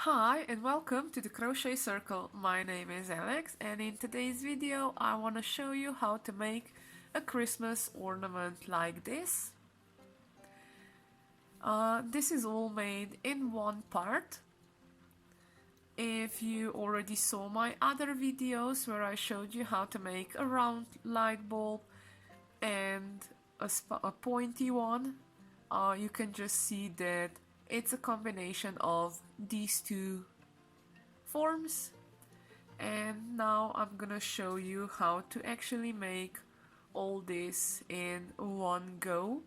Hi and welcome to the Crochet Circle. My name is Alex and in today's video I want to show you how to make a Christmas ornament like this. This is all made in one part. If you already saw my other videos where I showed you how to make a round light bulb and a pointy one, you can just see that it's a combination of these two forms. And now I'm gonna show you how to actually make all this in one go.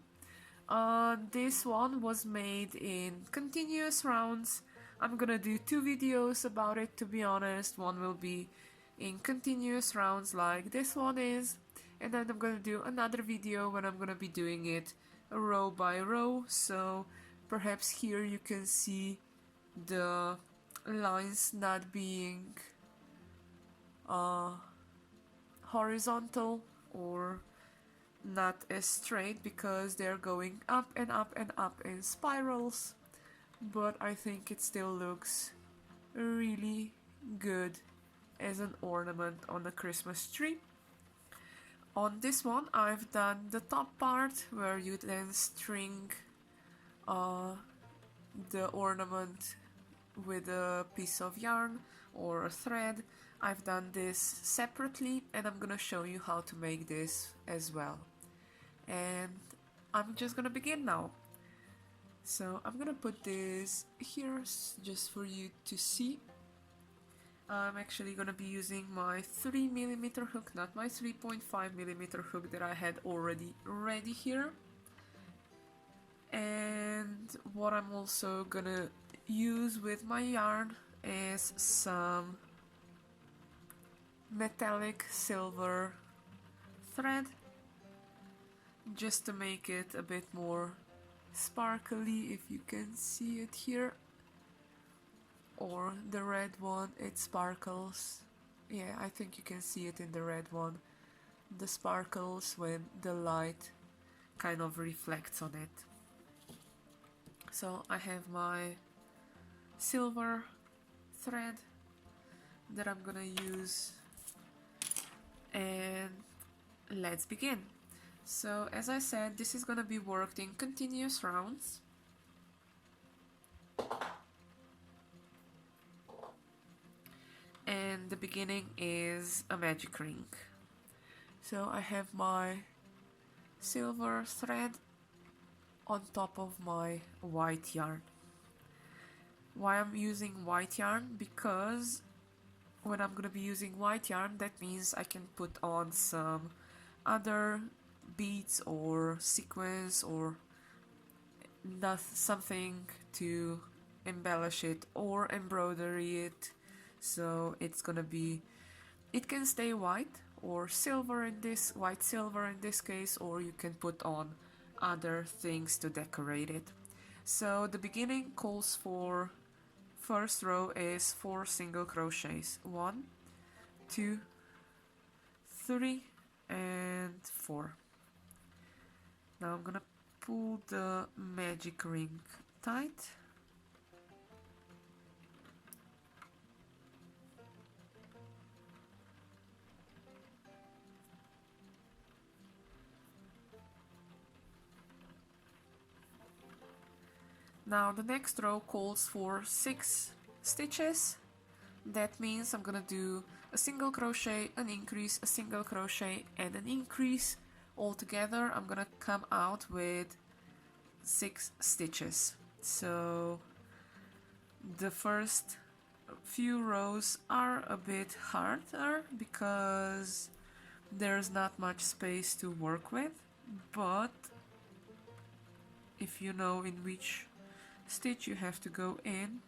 This one was made in continuous rounds. I'm gonna do two videos about it, to be honest. One will be in continuous rounds like this one is, and then I'm gonna do another video when I'm gonna be doing it row by row. So perhaps here you can see the lines not being horizontal or not as straight because they're going up and up and up in spirals, but I think it still looks really good as an ornament on a Christmas tree. On this one I've done the top part where you then string the ornament with a piece of yarn or a thread. I've done this separately and I'm gonna show you how to make this as well. And I'm just gonna begin now. So I'm gonna put this here just for you to see. I'm actually gonna be using my 3mm hook, not my 3.5mm hook that I had already ready here. And what I'm also gonna use with my yarn is some metallic silver thread, just to make it a bit more sparkly, if you can see it here. Or the red one, it sparkles. Yeah, I think you can see it in the red one. The sparkles when the light kind of reflects on it. So I have my silver thread that I'm gonna use, and let's begin. So as I said, this is gonna be worked in continuous rounds. And the beginning is a magic ring. So I have my silver thread on top of my white yarn. Why I'm using white yarn? Because when I'm gonna be using white yarn, that means I can put on some other beads or sequins or something to embellish it or embroidery it. So it's gonna be, it can stay white or silver in this, white silver in this case, or you can put on other things to decorate it. So the beginning calls for, first row is 4 single crochets, 1, 2, 3 and 4. Now I'm gonna pull the magic ring tight. Now the next row calls for 6 stitches. That means I'm gonna do a single crochet, an increase, a single crochet and an increase. Altogether I'm gonna come out with 6 stitches. So the first few rows are a bit harder because there's not much space to work with, but if you know in which stitch you have to go in,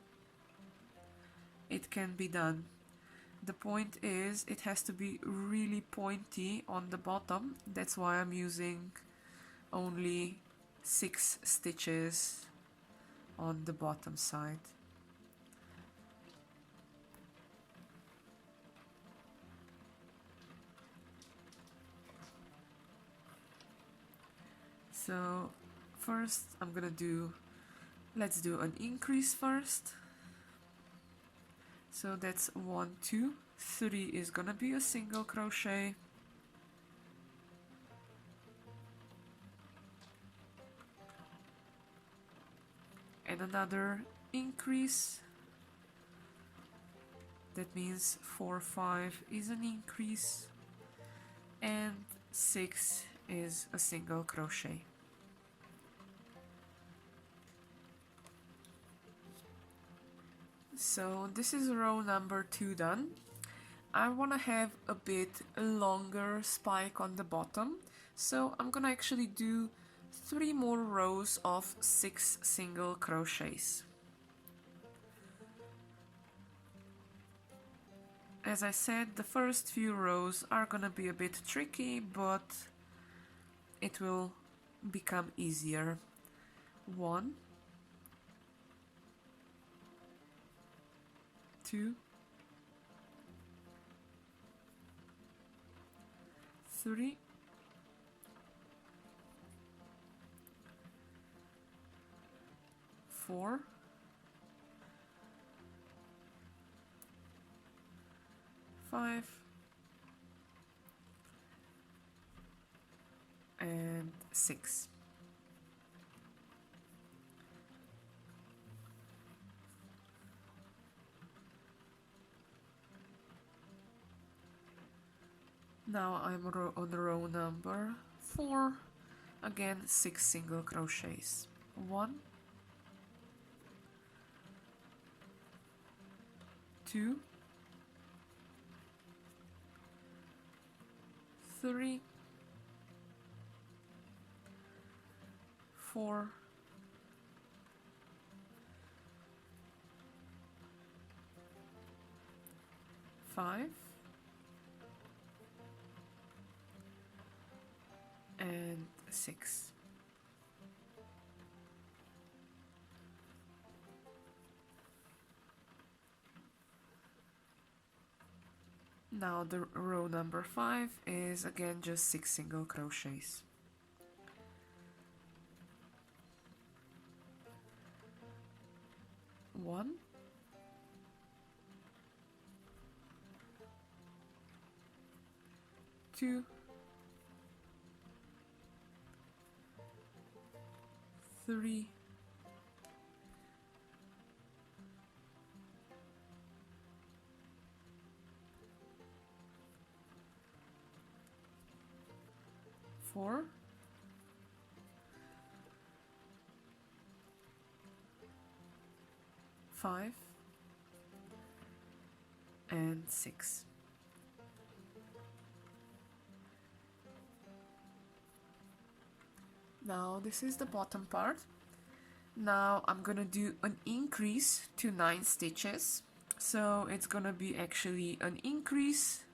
it can be done. The point is, it has to be really pointy on the bottom. That's why I'm using only 6 stitches on the bottom side. So first I'm gonna do, let's do an increase first. So that's 1, 2, 3 is gonna be a single crochet, and another increase. That means 4, 5 is an increase, and 6 is a single crochet. So this is row number 2 done. I want to have a bit longer spike on the bottom, so I'm gonna actually do 3 more rows of 6 single crochets. As I said, the first few rows are gonna be a bit tricky, but it will become easier. 1, 2, 3, 4, 5, and 6. Now I'm on row number 4. Again, 6 single crochets. 1, 2, 3, 4, 5, and 6. Now the row number 5 is again just 6 single crochets. 1, 2, 3, 4, 5, and 6. Now this is the bottom part. Now I'm gonna do an increase to 9 stitches. So it's gonna be actually an increase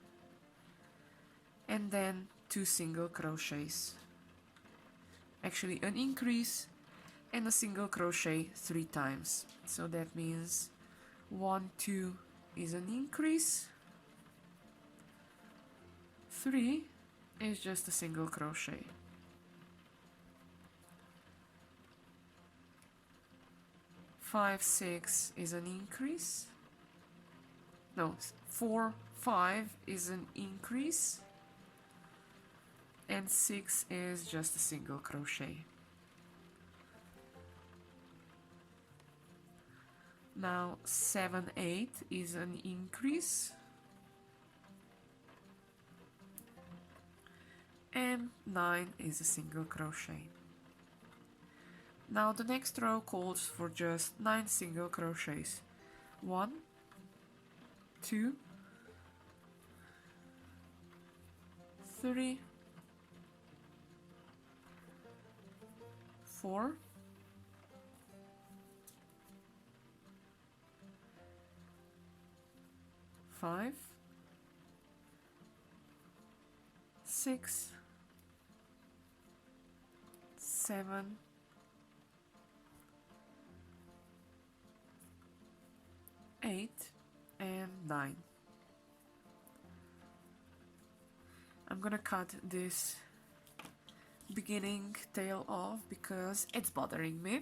and then 2 single crochets. Actually an increase and a single crochet 3 times. So that means 1, 2 is an increase, 3 is just a single crochet. 5, 6 is an increase. No, 4, 5 is an increase, and 6 is just a single crochet. Now 7, 8 is an increase, and 9 is a single crochet. Now the next row calls for just 9 single crochets. 1, 2, 3, 4, 5, 6, 7, 8, and 9. I'm gonna cut this beginning tail off because it's bothering me.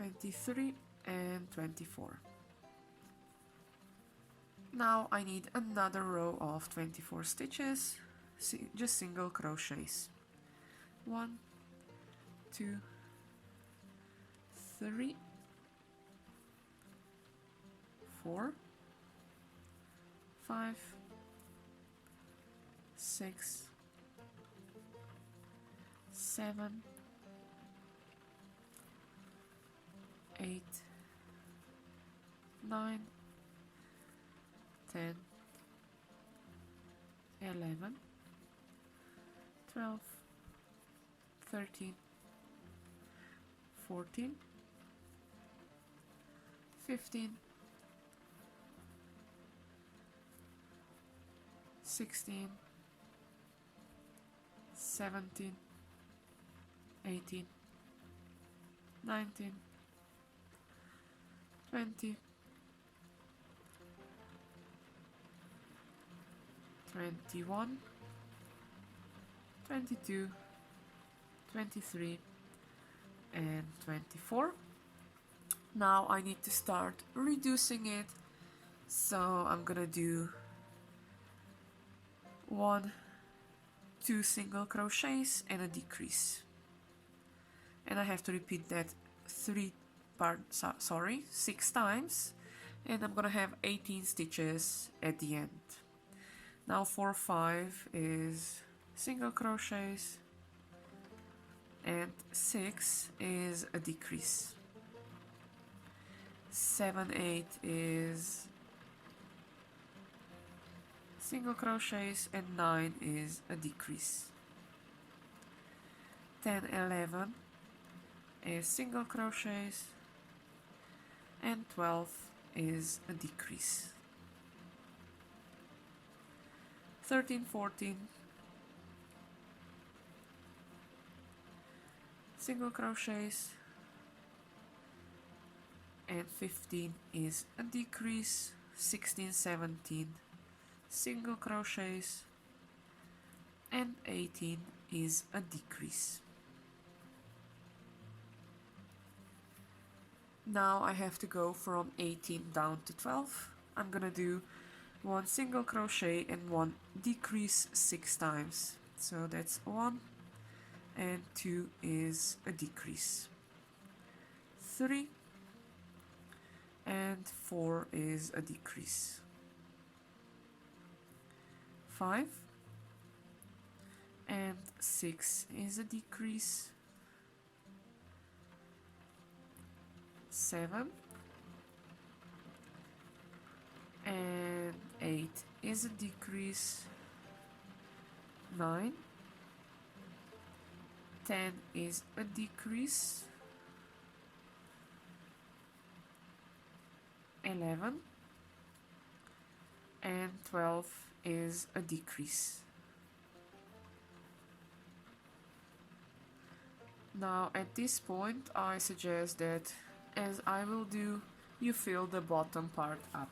23 and 24. Now I need another row of 24 stitches, just single crochets. 1, 2, 3, 4, 5, 6, 7, 8, 9, 10, 11, 12, 13, 14, 15, 16, 17, 18, 19, 20, 21, 22, 23, and 24. Now I need to start reducing it, so I'm gonna do 1, 2 single crochets and a decrease, and I have to repeat that 6 times, and I'm gonna have 18 stitches at the end. Now 4, 5 is single crochets and 6 is a decrease. 7, 8 is single crochets and 9 is a decrease. 10, 11 is single crochets and 12 is a decrease. 13, 14 single crochets and 15 is a decrease. 16, 17 single crochets and 18 is a decrease. Now I have to go from 18 down to 12. I'm gonna do 1 single crochet and 1 decrease 6 times. So that's 1 and 2 is a decrease. 3 and 4 is a decrease. 5 and 6 is a decrease. 7 and 8 is a decrease. 9, 10 is a decrease. 11 and 12 is a decrease. Now at this point I suggest that, as I will do, you fill the bottom part up.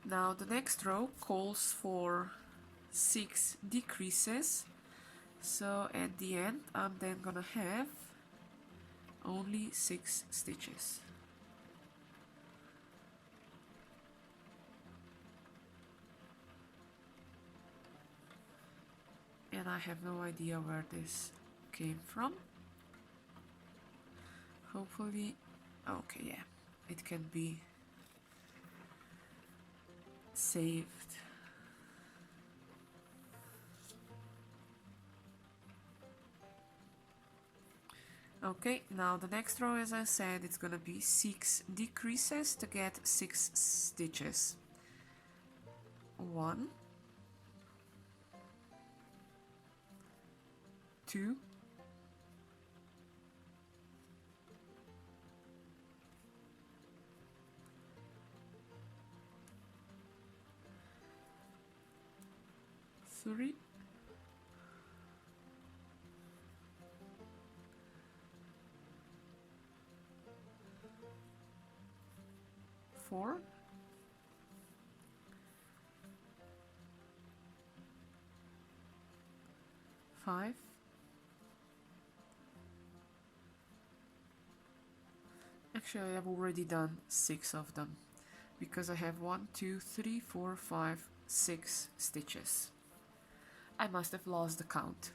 Now the next row calls for 6 decreases, so at the end I'm then gonna have only 6 stitches. And I have no idea where this came from. Hopefully, okay, yeah, it can be saved. Okay, now the next row, as I said, it's gonna be 6 decreases to get 6 stitches. 1, 2, 3, 4, 5, actually I have already done 6 of them because I have 1, 2, 3, 4, 5, 6 stitches. I must have lost the count.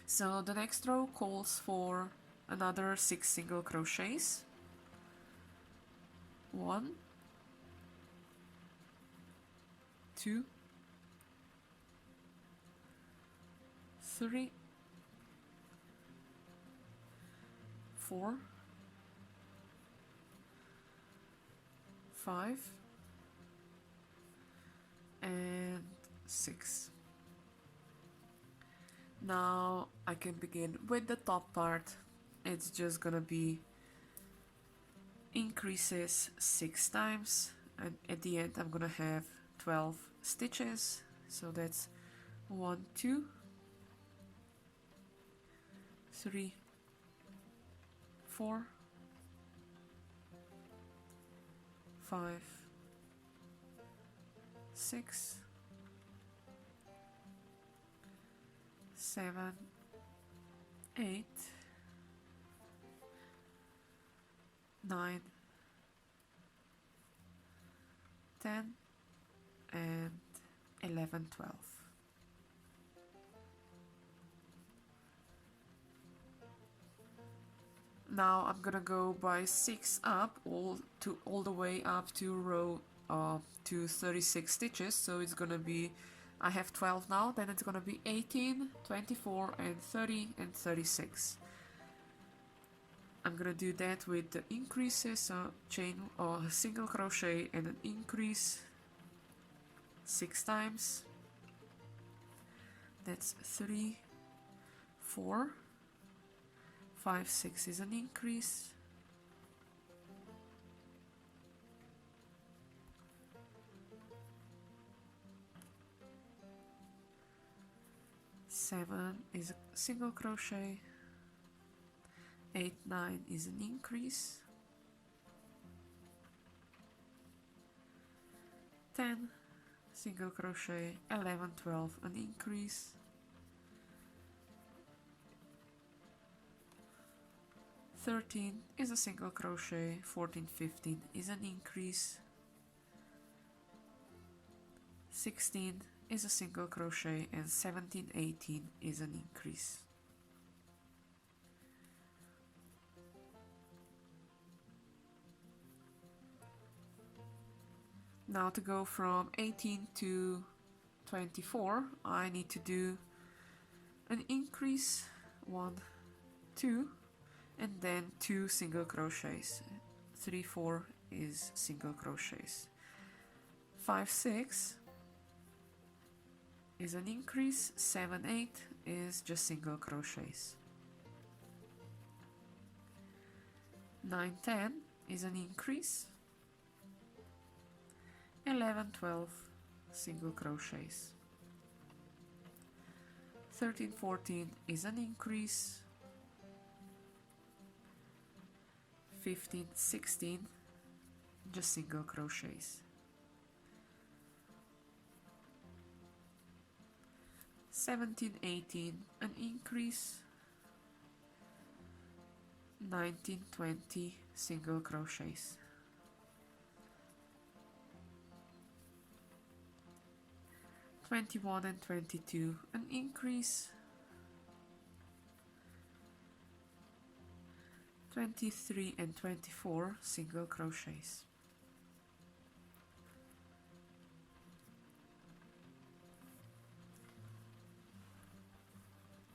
So the next row calls for another 6 single crochets. 1, 2, 3, 4, 5, and 6. Now I can begin with the top part. It's just gonna be increases 6 times, and at the end I'm gonna have 12 stitches. So that's 1, 2, 3, 4, 5, 6, 7, 8, 9, 10, and 11, 12. Now I'm gonna go by 6 up, all the way up to row to 36 stitches. So it's gonna be, I have 12 now, then it's gonna be 18, 24, and 30, and 36. I'm gonna do that with the increases, chain or single crochet and an increase 6 times. That's 3, 4, 5, 6 is an increase. 7 is a single crochet. 8, 9 is an increase. 10 single crochet. 11, 12 an increase. 13 is a single crochet. 14, 15 is an increase. 16 is a single crochet, and 17, 18 is an increase. Now to go from 18 to 24, I need to do an increase, 1, 2, and then 2 single crochets. 3, 4 is single crochets. 5, 6 is an increase. 7, 8 is just single crochets. 9, 10 is an increase. 11, 12 single crochets. 13, 14 is an increase. 15, 16 just single crochets. 17, 18 an increase. 19, 20 single crochets. 21 and 22 an increase. 23 and 24 single crochets.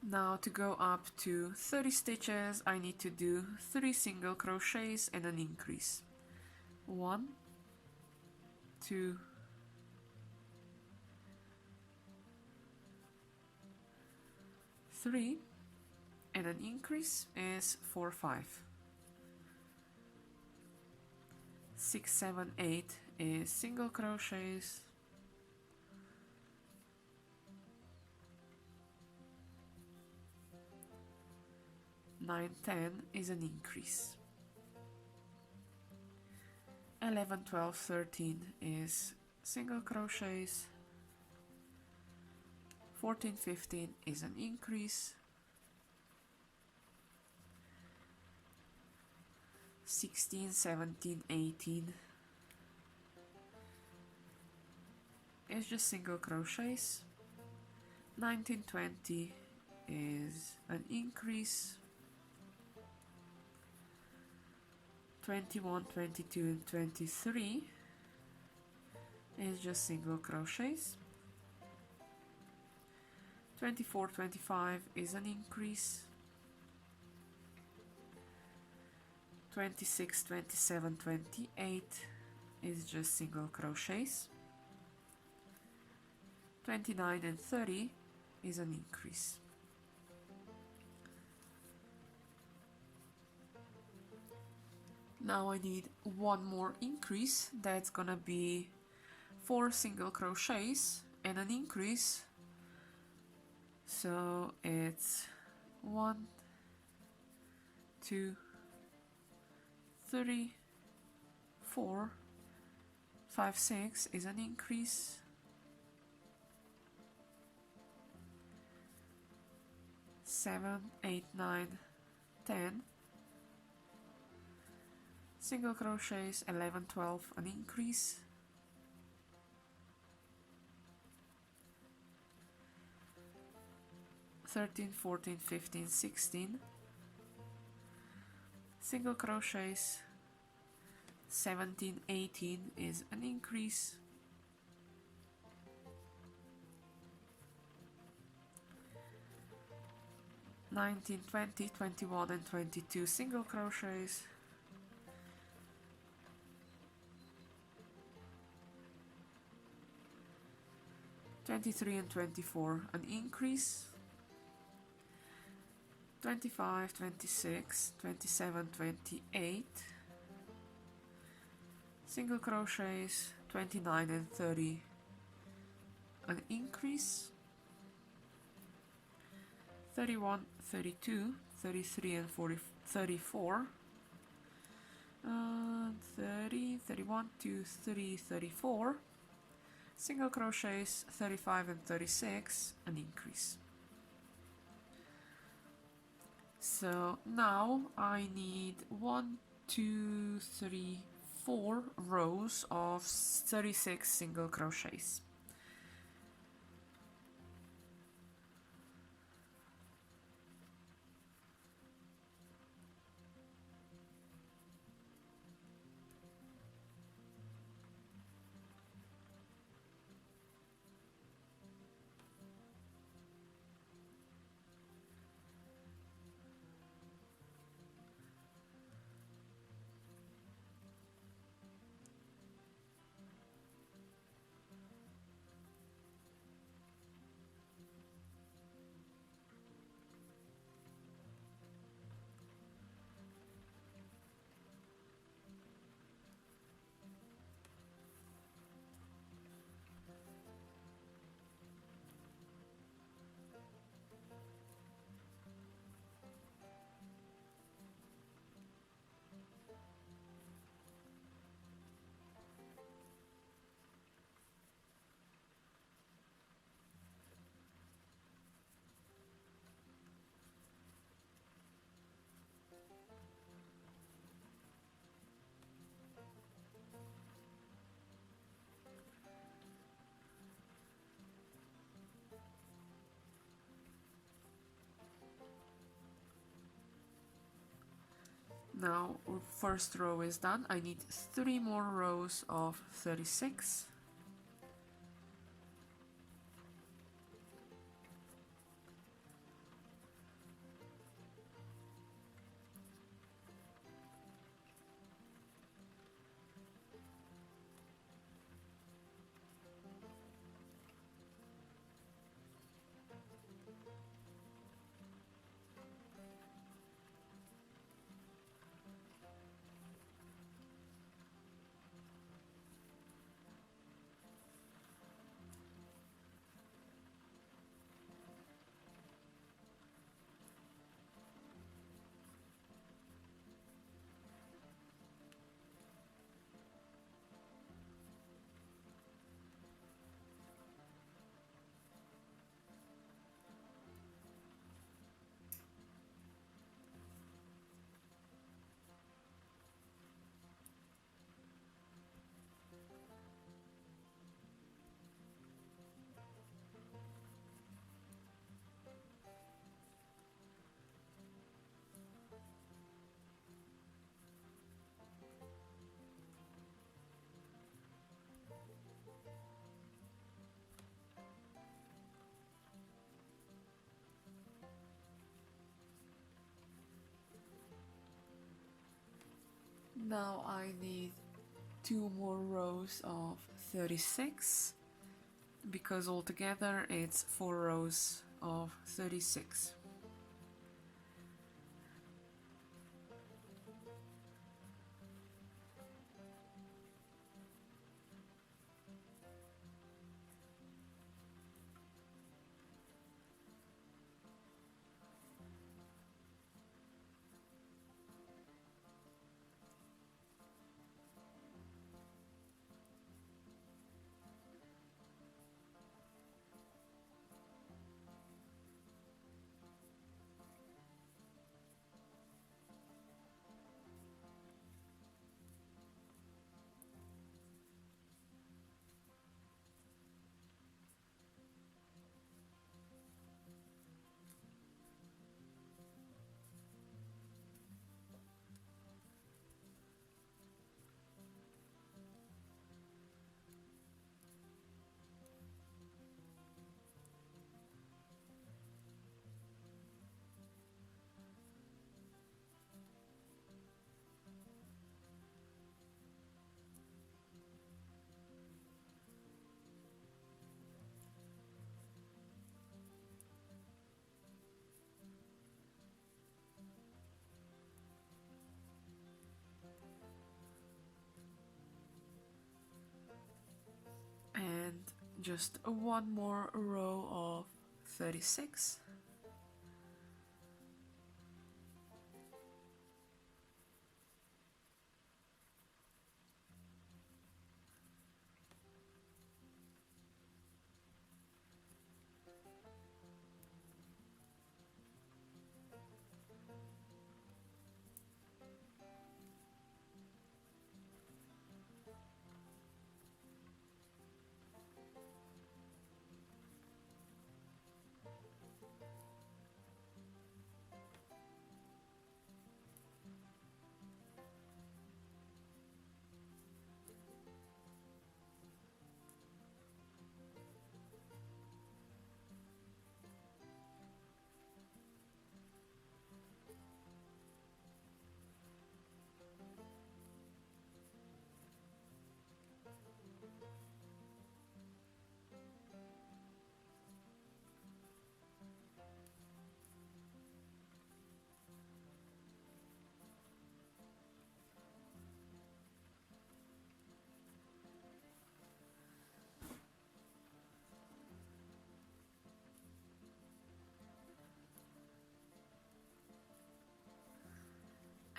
Now to go up to 30 stitches, I need to do 3 single crochets and an increase. 1, 2, 3, and an increase is 4, 5. 6, 7, 8 is single crochets. 9, 10 is an increase. 11, 12, 13 is single crochets. 14, 15 is an increase. 16, 17, 18 is just single crochets. 19, 20 is an increase. 21, 22 and 23 is just single crochets. 24, 25 is an increase. 26, 27, 28 is just single crochets. 29 and 30 is an increase. Now I need one more increase. That's gonna be 4 single crochets and an increase. So it's 1, 2, 3, 4, 5, 6 is an increase. 7, 8, 9, 10 single crochets. 11, 12 an increase. 13, 14, 15, 16 single crochets. 17, 18 is an increase. 19, 20, 21 and 22 single crochets. 23 and 24 an increase. 25, 26, 27, 28 single crochets. 29 and 30 an increase. 31, 32, 33 and 34 30, 31, 2, 3, 34 single crochets. 35 and 36 an increase. So now I need 1, 2, 3, 4 rows of 36 single crochets. Now first row is done. I need 3 more rows of 36. Now I need 2 more rows of 36, because altogether it's 4 rows of 36. And just one more row of 36.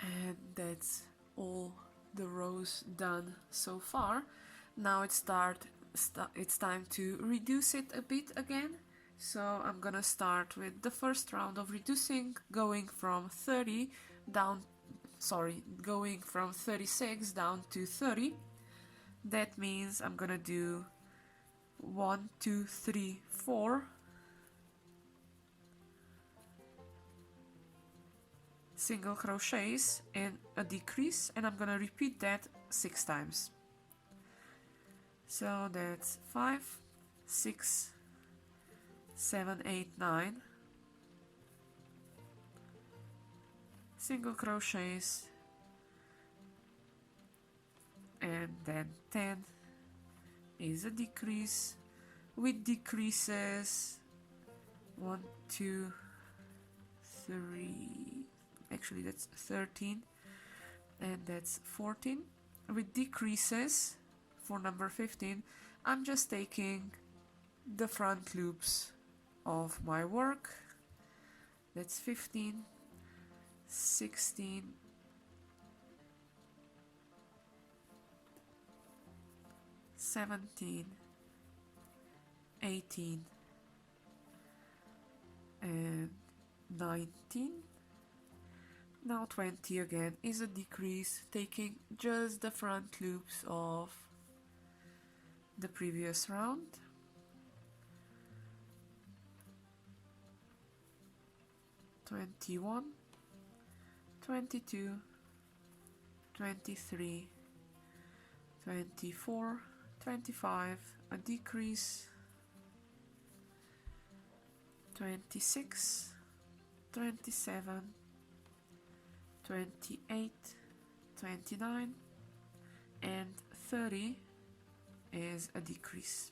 And that's all the rows done so far. Now it's time to reduce it a bit again. So I'm gonna start with the first round of reducing, going from 36 down to 30. That means I'm gonna do 1, 2, 3, 4 single crochets and a decrease, and I'm gonna repeat that 6 times. So that's 5, 6, 7, 8, 9 single crochets, and then 10 is a decrease with decreases 1, 2, 3, actually that's 13, and that's 14 with decreases. For number 15 I'm just taking the front loops of my work. That's 15, 16, 17, 18 and 19. Now 20 again is a decrease, taking just the front loops of the previous round. 21, 22, 23, 24, 25, a decrease, 26, 27, 28, 29, and 30 is a decrease.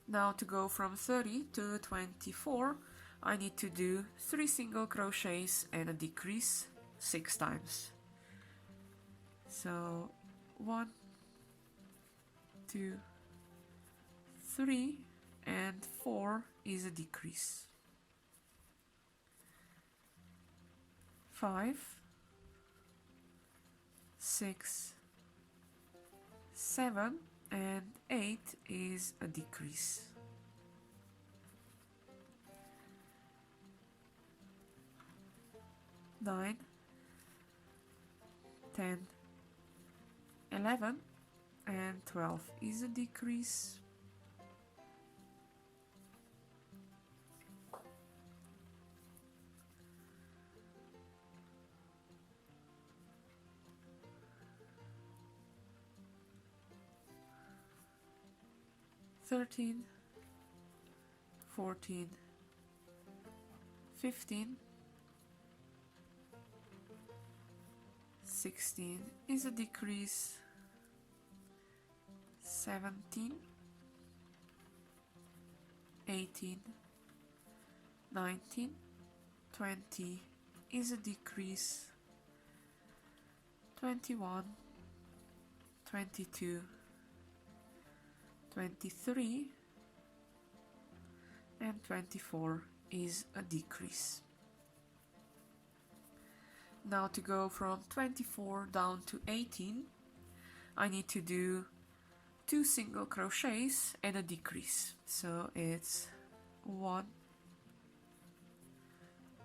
Now to go from 30 to 24, I need to do 3 single crochets and a decrease 6 times. So 1, 2, 3, and 4 is a decrease. 5, 6, 7, and 8 is a decrease. 9, 10, 11, and 12 is a decrease. 13, 14, 15, 16 is a decrease. 17, 18, 19, 20 is a decrease. 21, 22, 23, and 24 is a decrease. Now to go from 24 down to 18, I need to do 2 single crochets and a decrease. So it's 1,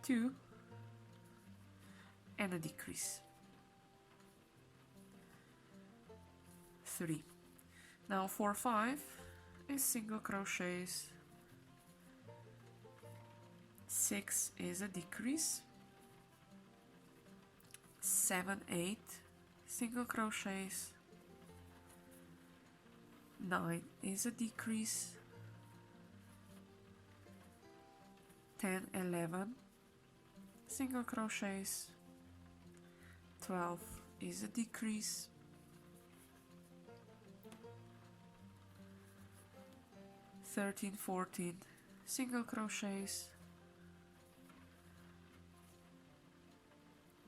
2, and a decrease. 3. Now for 5 is single crochets, 6 is a decrease, 7, 8 single crochets, 9 is a decrease, 10, 11 single crochets, 12 is a decrease, 13, 14 single crochets,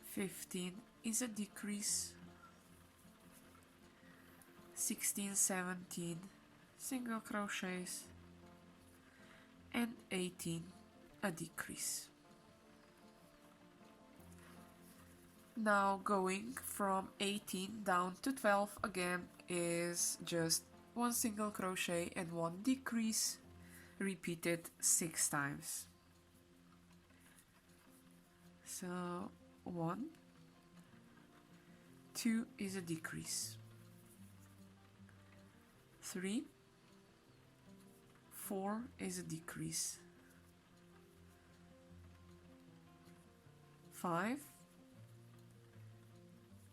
15 is a decrease, 16, 17 single crochets, and 18 a decrease. Now going from 18 down to 12 again is just 1 single crochet and 1 decrease, repeated 6 times. So 1, 2 is a decrease, 3, 4 is a decrease, 5,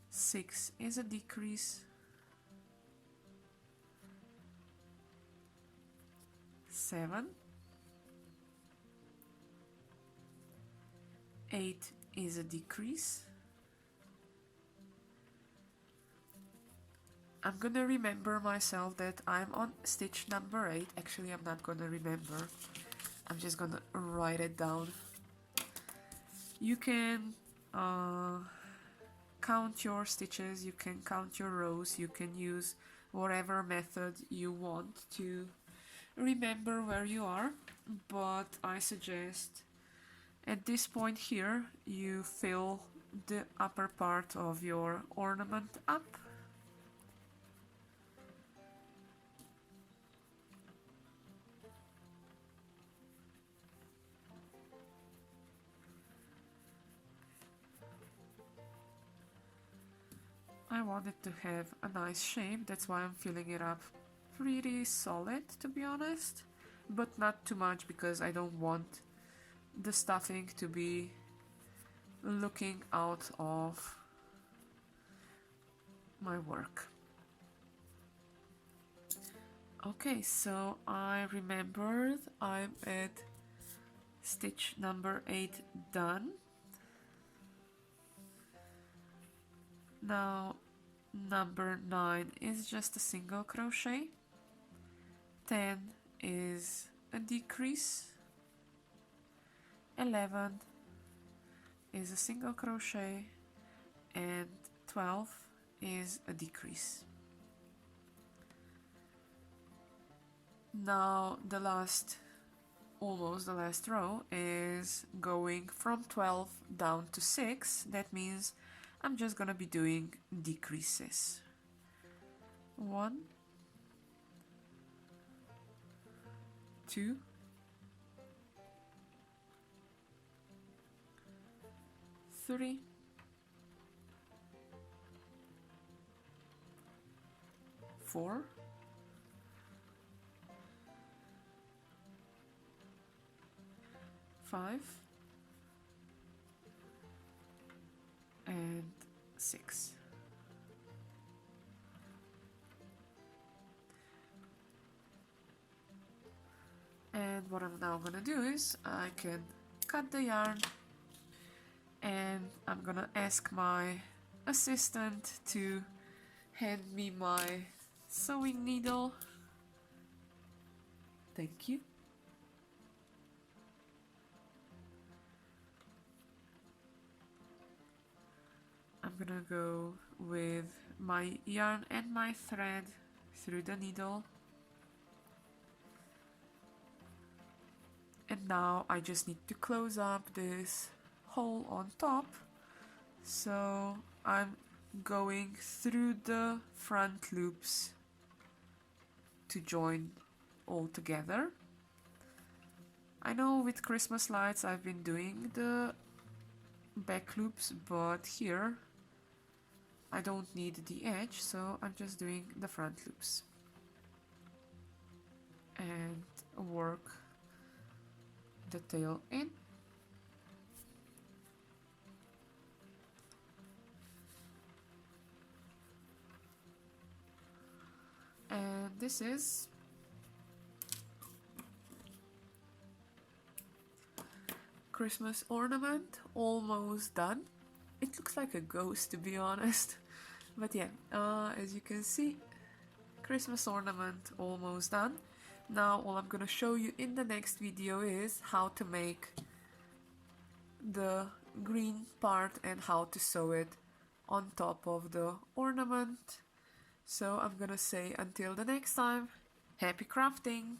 6 is a decrease, 7, 8 is a decrease. I'm gonna remember myself that I'm on stitch number 8. Actually, I'm not gonna remember. I'm just gonna write it down. You can count your stitches, you can count your rows, you can use whatever method you want to remember where you are, but I suggest at this point here you fill the upper part of your ornament up. I want it to have a nice shape, that's why I'm filling it up pretty solid, to be honest, but not too much because I don't want the stuffing to be looking out of my work. Okay, so I remembered I'm at stitch number 8 done. Now number 9 is just a single crochet, 10 is a decrease, 11 is a single crochet, and 12 is a decrease. Now the last, almost the last row is going from 12 down to 6. That means I'm just gonna be doing decreases. 1, 2, 3, 4, 5, and 6. And what I'm now gonna do is I can cut the yarn, and I'm gonna ask my assistant to hand me my sewing needle. Thank you. I'm gonna go with my yarn and my thread through the needle. And now I just need to close up this hole on top. So I'm going through the front loops to join all together. I know with Christmas lights I've been doing the back loops, but here I don't need the edge, so I'm just doing the front loops and work the tail in. And this is Christmas ornament, almost done. It looks like a ghost, to be honest, but yeah, as you can see, Christmas ornament almost done. Now all I'm gonna show you in the next video is how to make the green part and how to sew it on top of the ornament. So I'm gonna say until the next time, happy crafting!